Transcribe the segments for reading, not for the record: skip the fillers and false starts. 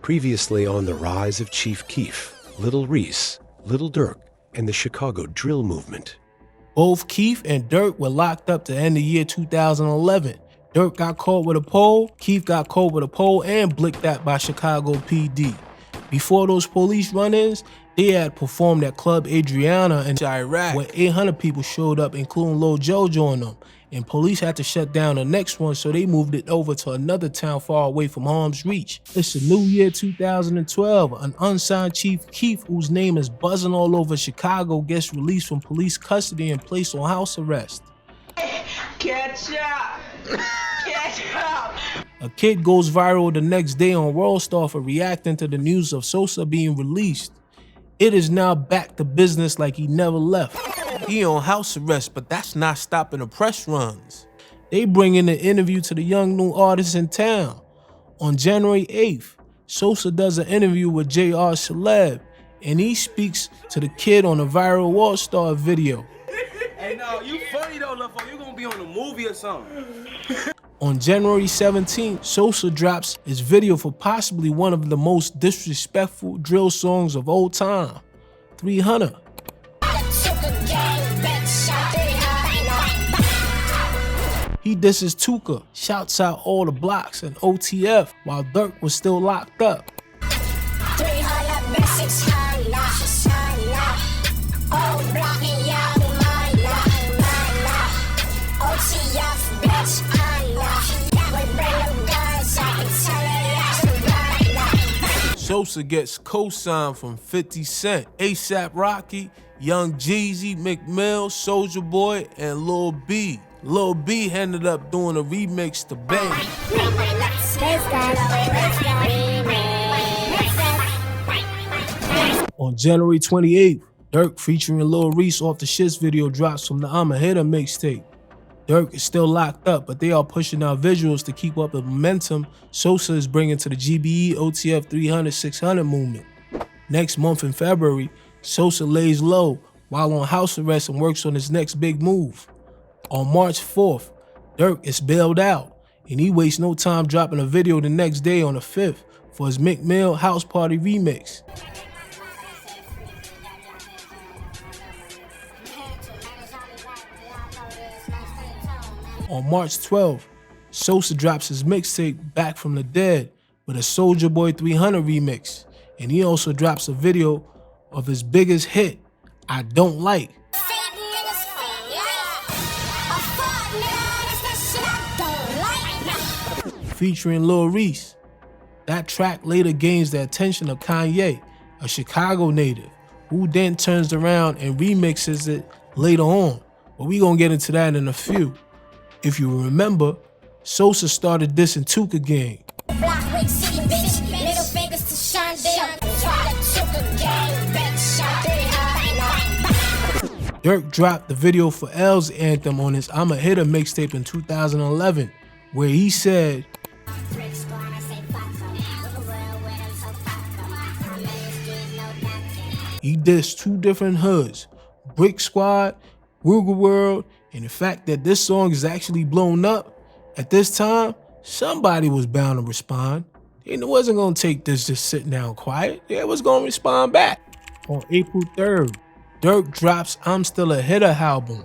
Previously on The Rise of Chief Keef, Little Reese, Little Durk, and the Chicago drill movement. Both Keef and Durk were locked up to end the year 2011. Durk got caught with a pole, Keef got caught with a pole and blicked at by Chicago PD. Before those police run-ins, they had performed at Club Adriana in Chiraq, where 800 people showed up, including Lil Jojo and them. And police had to shut down the next one, so they moved it over to another town far away from harm's reach. It's the new year 2012. An unsigned Chief Keef, whose name is buzzing all over Chicago, gets released from police custody and placed on house arrest. Catch up! Catch up! A kid goes viral the next day on Worldstar for reacting to the news of Sosa being released. It is now back to business like he never left. He on house arrest, but that's not stopping the press runs. They bring in an interview to the young new artist in town. On January 8th, Sosa does an interview with J.R. Celeb, and he speaks to the kid on a viral Worldstar video. Hey, no, you funny though, Lefo. You gonna be on a movie or something. On January 17th, Sosa drops his video for possibly one of the most disrespectful drill songs of all time, 300. He disses Tuka, shouts out all the blocks and OTF while Durk was still locked up. Sosa gets co-signed from 50 Cent, A$AP Rocky, Young Jeezy, McMill, Soulja Boy, and Lil B. Lil B ended up doing a remix to Bang. On January 28th, Durk featuring Lil Reese off the Shits video drops from the I'ma Hit Her mixtape. Durk is still locked up, but they are pushing out visuals to keep up the momentum Sosa is bringing to the GBE OTF 300-600 movement. Next month in February, Sosa lays low while on house arrest and works on his next big move. On March 4th, Durk is bailed out, and he wastes no time dropping a video the next day on the 5th for his McMill House Party remix. On March 12th, Sosa drops his mixtape Back from the Dead with a Soulja Boy 300 remix, and he also drops a video of his biggest hit, I Don't Like. Featuring Lil Reese. That track later gains the attention of Kanye, a Chicago native, who then turns around and remixes it later on, but we gonna get into that in a few. If you remember, Sosa started dissing Tuka Gang. Durk dropped the video for L's anthem on his I'ma Hit Her mixtape in 2011, where he said, he dissed two different hoods, Brick Squad, Ruger World, and the fact that this song is actually blown up, at this time, somebody was bound to respond. They wasn't gonna take this just sitting down quiet. They was gonna respond back. On April 3rd, Durk drops I'm Still a Hitter album.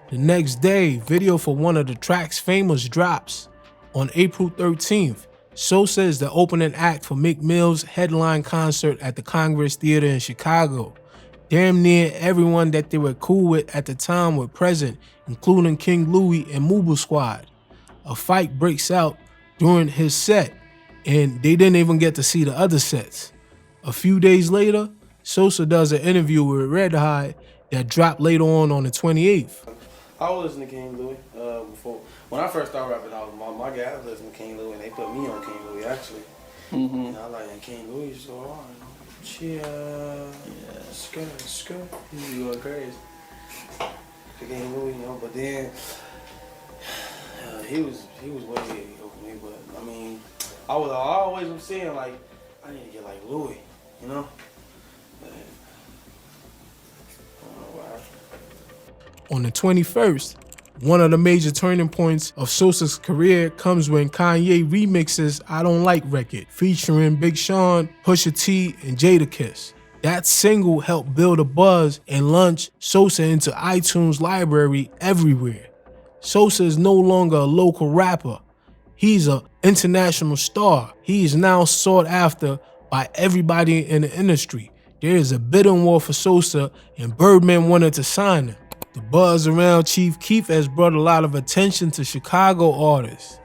The next day, video for one of the track's famous drops. On April 13th, Sosa is the opening act for Meek Mill's headline concert at the Congress Theater in Chicago. Damn near everyone that they were cool with at the time were present, including King Louie and Mubu Squad. A fight breaks out during his set, and they didn't even get to see the other sets. A few days later, Sosa does an interview with Red High that dropped later on the 28th. I was listening to King Louie before. When I first started rapping, I was my guy. I was listening to King Louie, and they put me on King Louie actually. And I like King Louie so hard. Skirt. You going crazy. King Louie, you know, but then he was way over me. But I mean, I always was saying like I need to get like Louie, you know. But I don't know why. On the 21st, One of the major turning points of Sosa's career comes when Kanye remixes I Don't Like record, featuring Big Sean, Pusha T, and Jadakiss. That single helped build a buzz and launch Sosa into iTunes library everywhere. Sosa is no longer a local rapper. He's an international star. He is now sought after by everybody in the industry. There is a bidding war for Sosa, and Birdman wanted to sign him. The buzz around Chief Keef has brought a lot of attention to Chicago artists.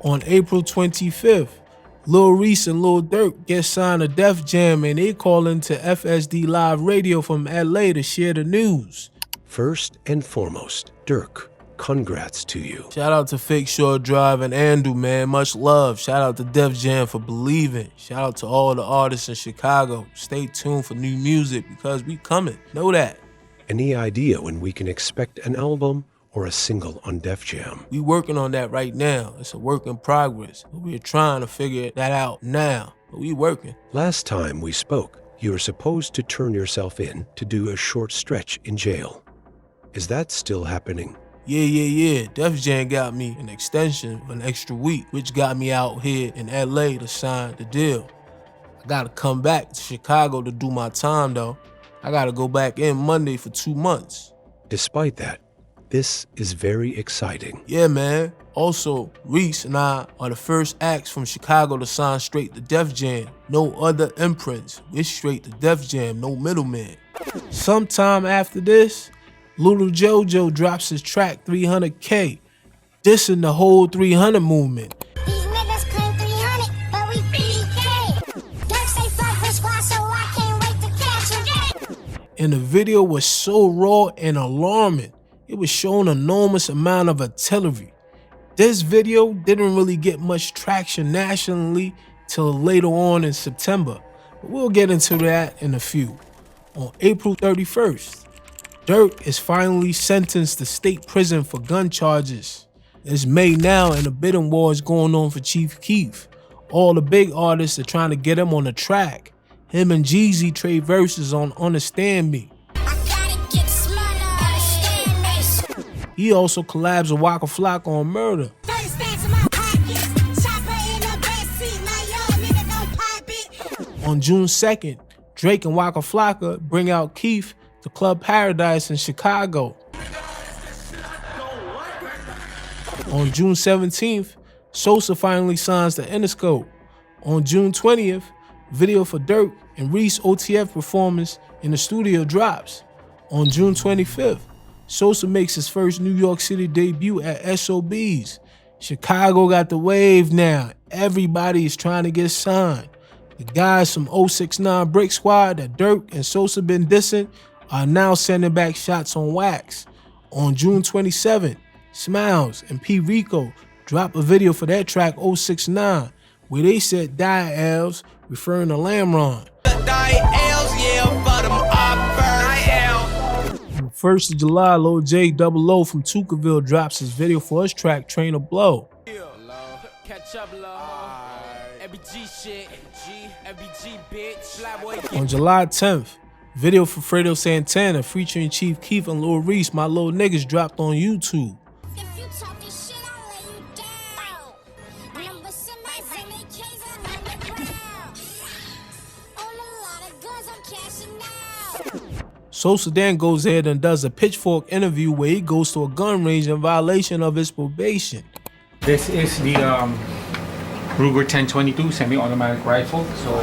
On April 25th, Lil Reese and Lil Durk get signed to Def Jam, and they call into FSD Live Radio from LA to share the news. First and foremost, Durk, congrats to you. Shout out to Fake Short Drive and Andu, man. Much love. Shout out to Def Jam for believing. Shout out to all the artists in Chicago. Stay tuned for new music because we coming. Know that. Any idea when we can expect an album or a single on Def Jam? We working on that right now. It's a work in progress. We're trying to figure that out now. But we working. Last time we spoke, you were supposed to turn yourself in to do a short stretch in jail. Is that still happening? Yeah. Def Jam got me an extension of an extra week, which got me out here in LA to sign the deal. I gotta come back to Chicago to do my time though. I gotta go back in Monday for 2 months. Despite that, this is very exciting. Yeah, man. Also, Reese and I are the first acts from Chicago to sign straight to Def Jam. No other imprints. We're straight to Def Jam, no middleman. Sometime after this, Little Jojo drops his track 300K, dissing the whole 300 movement. These niggas claim 300, but we 3K. Durk say fuck the squad, so I can't wait to catch him. And the video was so raw and alarming. It was showing an enormous amount of artillery. This video didn't really get much traction nationally till later on in September, but we'll get into that in a few. On April 31st, Durk is finally sentenced to state prison for gun charges. It's May now and the bidding war is going on for Chief Keef. All the big artists are trying to get him on the track. Him and Jeezy trade verses on Understand Me. He also collabs with Waka Flocka on Murder. On June 2nd, Drake and Waka Flocka bring out Keef to Club Paradise in Chicago. On June 17th, Sosa finally signs to Interscope. On June 20th, video for Durk and Reese OTF performance in the studio drops. On June 25th, Sosa makes his first New York City debut at SOB's. Chicago got the wave now. Everybody is trying to get signed. The guys from 069 Brick Squad that Durk and Sosa been dissing are now sending back shots on wax. On June 27th, Smiles and P. Rico drop a video for their track 069 where they said Die Elves, referring to Lamron. On the 1st of July, Lil J Double O from Tukaville drops his video for his track Train to Blow. On July 10th, video for Fredo Santana featuring Chief Keef and Lil Reese, My Little Niggas, dropped on YouTube. Sosa then goes ahead and does a Pitchfork interview where he goes to a gun range in violation of his probation. This is the Ruger 1022 semi-automatic rifle. So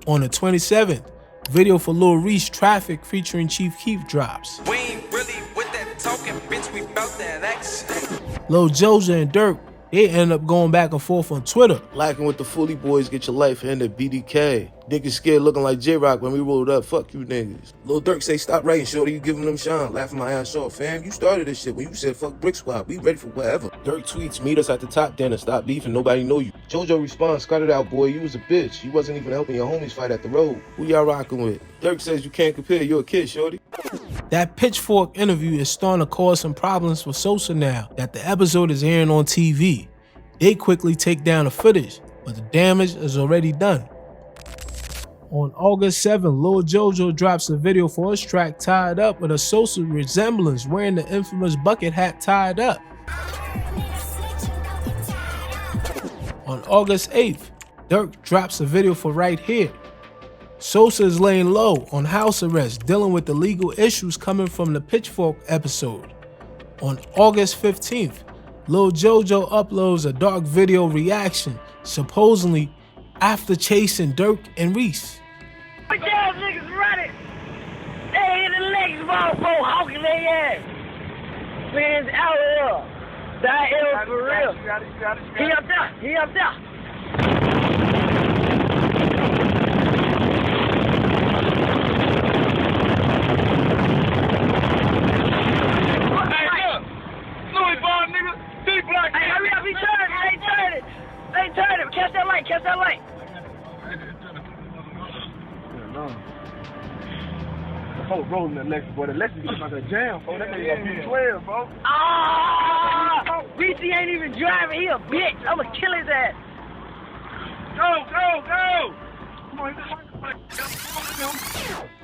on the 27th, video for Lil Reese Traffic featuring Chief Keef drops. We ain't really with that talking, bitch, we bout that action. Lil Jojo and Durk, they end up going back and forth on Twitter. Lacking with the Fully Boys, get your life handed BDK. Niggas scared looking like J-Rock when we rolled up, fuck you niggas. Lil Durk say stop writing, shorty, you giving them shine. Laughing my ass off, fam. You started this shit when you said fuck Brick Squad, we ready for whatever. Durk tweets, meet us at the top dinner, stop beefing, nobody know you. Jojo responds, cut it out boy, you was a bitch. You wasn't even helping your homies fight at the road. Who y'all rocking with? Durk says you can't compare, you're a kid, shorty. That Pitchfork interview is starting to cause some problems for Sosa now that the episode is airing on TV. They quickly take down the footage, but the damage is already done. On August 7th, Lil Jojo drops a video for his track Tied Up with a Sosa resemblance wearing the infamous bucket hat tied up. On August 8th, Durk drops a video for Right Here. Sosa is laying low on house arrest, dealing with the legal issues coming from the Pitchfork episode. On August 15th, Lil Jojo uploads a dark video reaction, supposedly after chasing Durk and Reese. What y'all niggas running? They in the legs ball, bro, hawking their ass. Man's out of here. That is for real. He up there. He up there. Hey, hurry up, he turning. They turning. Catch that light. Yeah, no. The folks rolling the Lexus, boy. The Lexus is like a jam, bro. That nigga got B12, bro. Ah! Reese ain't even driving. He a bitch. I'ma kill his ass.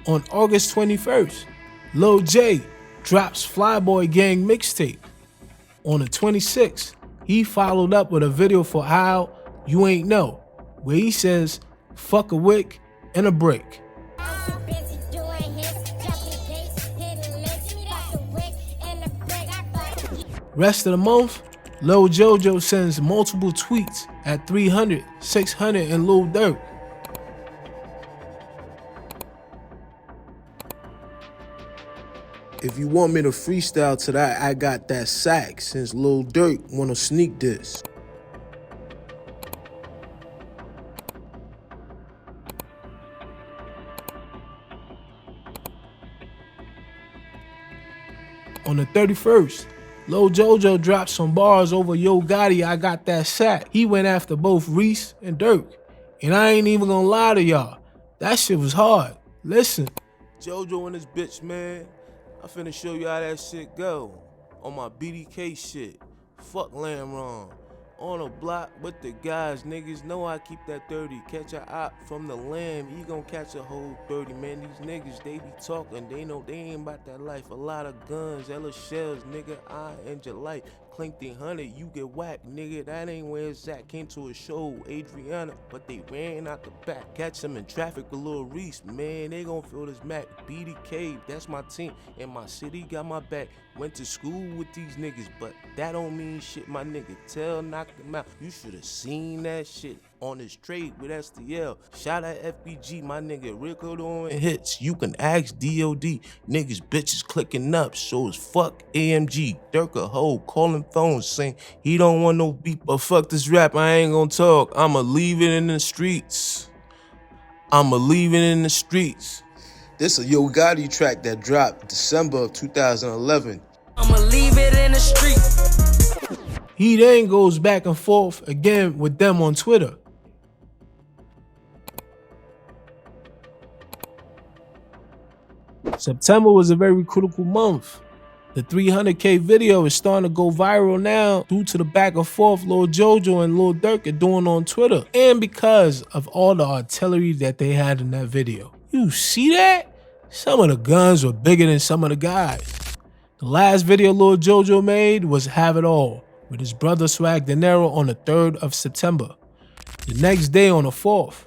Go! On August 21st, Lil J drops Flyboy Gang mixtape. On the 26th, he followed up with a video for How You Ain't Know, where he says, fuck a wick and a break. Rest of the month, Lil Jojo sends multiple tweets at 300, 600, and Lil Durk. If you want me to freestyle to that, I got that sack since Lil Durk wanna sneak this. On the 31st, Lil Jojo dropped some bars over Yo Gotti, I got that sack. He went after both Reese and Durk. And I ain't even gonna lie to y'all, that shit was hard. Listen. Jojo and this bitch, man. I finna show you how that shit go. On my BDK shit. Fuck Lamb Wrong. On a block with the guys, niggas know I keep that 30. Catch a op from the lamb, he gon' catch a whole 30. Man, these niggas, they be talking, they know they ain't about that life. A lot of guns, hella shells, nigga, I end your life. Clink the 100, you get whacked, nigga, that ain't where it's at. Came to a show, Adriana, but they ran out the back. Catch them in traffic with Lil Reese, man, they gon' feel this Mac. BDK, that's my team, and my city got my back. Went to school with these niggas, but that don't mean shit, my nigga. Tell, knock them out. You should've seen that shit on the straight with STL. Shout out FBG, my nigga. Rico doing hits. You can ask DOD. Niggas, bitches clicking up. So as fuck AMG. Durk a hoe, calling phones, saying he don't want no beef. But fuck this rap, I ain't gonna talk. I'ma leave it in the streets. This a Yo Gotti track that dropped December of 2011. I'ma leave it in the street. He then goes back and forth again with them on Twitter. September was a very critical month. The 300K video is starting to go viral now due to the back and forth Lil Jojo and Lil Durk are doing on Twitter, and because of all the artillery that they had in that video. You see that? Some of the guns were bigger than some of the guys. The last video Lil Jojo made was Have It All with his brother Swag Dinero on the 3rd of September. The next day on the 4th,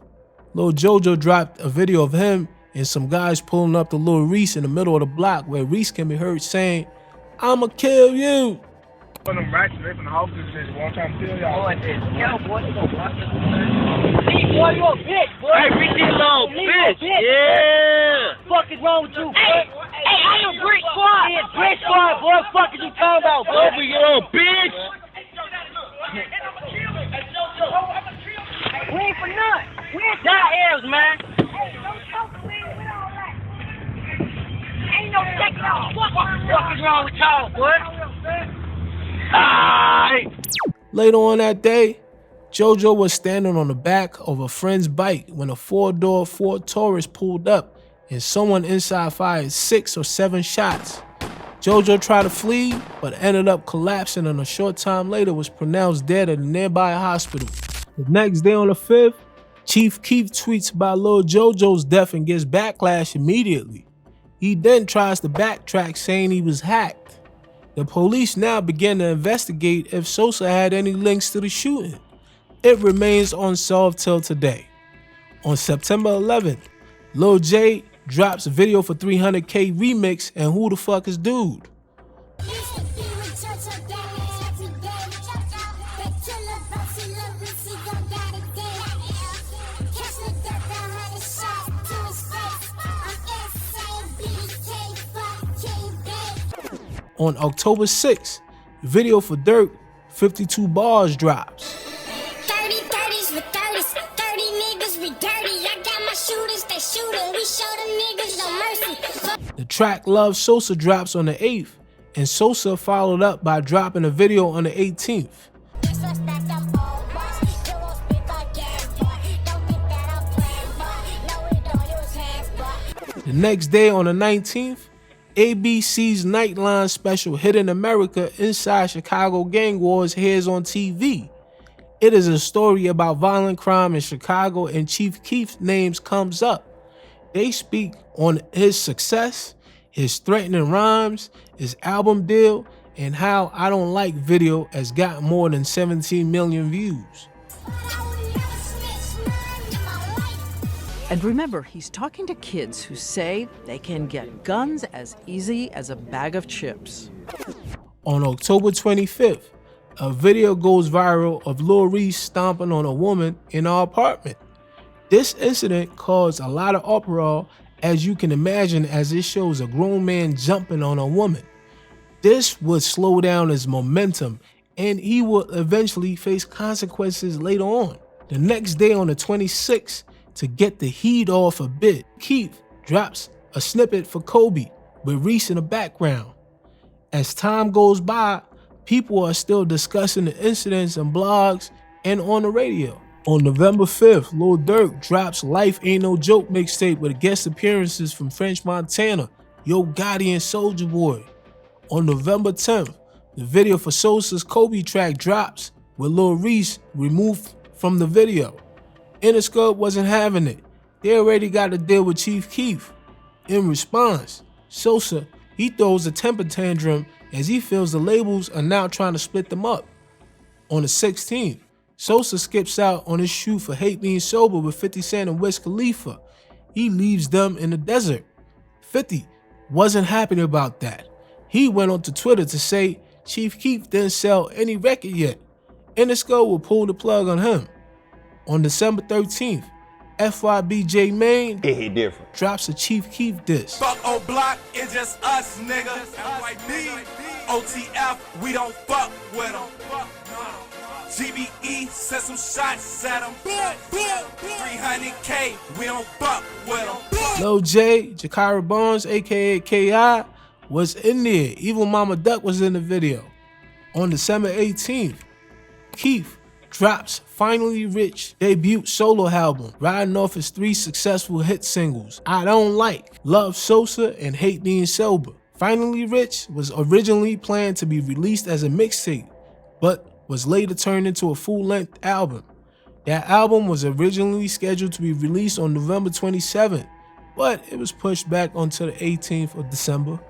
Lil Jojo dropped a video of him and some guys pulling up to Lil Reese in the middle of the block where Reese can be heard saying, "I'ma kill you." One of them racks, they from the house and shit. One time to tell y'all. Boy, this yo, boy, you gonna watch this. Boy, you a bitch, boy. Hey, Reese, you little bitch. Yeah. Fuck is wrong with you, boy? Hey, I am Brick Squad. Yeah, Brick Squad, boy. Fuck is you talking about, boy? Over you little bitch. We ain't for none. We ain't die heirs, man. Ain't no taking off. Fuck is wrong with y'all, boy? Later on that day, Jojo was standing on the back of a friend's bike when a 4-door Ford Taurus pulled up and someone inside fired 6 or 7 shots. Jojo tried to flee, but ended up collapsing and a short time later was pronounced dead at a nearby hospital. The next day on the 5th, Chief Keef tweets about Lil Jojo's death and gets backlash immediately. He then tries to backtrack saying he was hacked. The police now begin to investigate if Sosa had any links to the shooting. It remains unsolved till today. On September 11th, Lil J drops a video for 300K remix and Who the Fuck is Dude? On October 6th, the video for Durk, 52 Bars drops. 30 30s with 30s, 30 niggas we dirty. I got my shooters, they shooting. We show them niggas no mercy. The track Love Sosa drops on the 8th, and Sosa followed up by dropping a video on the 18th. The next day on the 19th, ABC's Nightline special Hidden America Inside Chicago Gang Wars airs on TV. It is a story about violent crime in Chicago and Chief Keef's names comes up. They speak on his success, his threatening rhymes, his album deal, and how I Don't Like video has got more than 17 million views. And remember, he's talking to kids who say they can get guns as easy as a bag of chips. On October 25th, a video goes viral of Lil Reese stomping on a woman in our apartment. This incident caused a lot of uproar, as you can imagine, as it shows a grown man jumping on a woman. This would slow down his momentum, and he will eventually face consequences later on. The next day on the 26th, to get the heat off a bit, Keef drops a snippet for Kobe with Reese in the background. As time goes by, people are still discussing the incidents in blogs and on the radio. On November 5th, Lil Durk drops Life Ain't No Joke mixtape with guest appearances from French Montana, Yo Gotti, and Soulja Boy. On November 10th, the video for Sosa's Kobe track drops with Lil Reese removed from the video. Interscope wasn't having it. They already got to deal with Chief Keef. In response, Sosa, he throws a temper tantrum as he feels the labels are now trying to split them up. On the 16th, Sosa skips out on his shoot for Hate Being Sober with 50 Cent and Wiz Khalifa. He leaves them in the desert. 50 wasn't happy about that. He went onto Twitter to say Chief Keef didn't sell any record yet. Interscope will pull the plug on him. On December 13th, FYBJ Maine drops a Chief Keef diss. Fuck oblock, it's just us, nigga. FYB, OTF, we don't fuck with them. GBE, set some shots at them. 300K, we don't fuck with them. Lil J, Jakira Barnes, aka K.I., was in there. Evil Mama Duck was in the video. On December 18th, Keef drops Finally Rich debut solo album, riding off his 3 successful hit singles, I Don't Like, Love Sosa, and Hate Being Sober. Finally Rich was originally planned to be released as a mixtape, but was later turned into a full-length album. That album was originally scheduled to be released on November 27th, but it was pushed back until the 18th of December.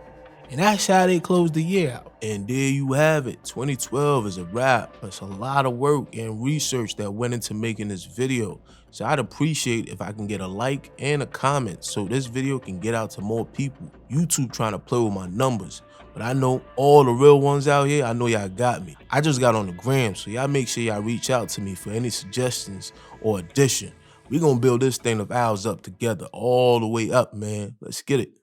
And that's how they closed the year out. And there you have it. 2012 is a wrap. It's a lot of work and research that went into making this video. So I'd appreciate if I can get a like and a comment so this video can get out to more people. YouTube trying to play with my numbers, but I know all the real ones out here, I know y'all got me. I just got on the gram, so y'all make sure y'all reach out to me for any suggestions or addition. We gonna build this thing of ours up together all the way up, man. Let's get it.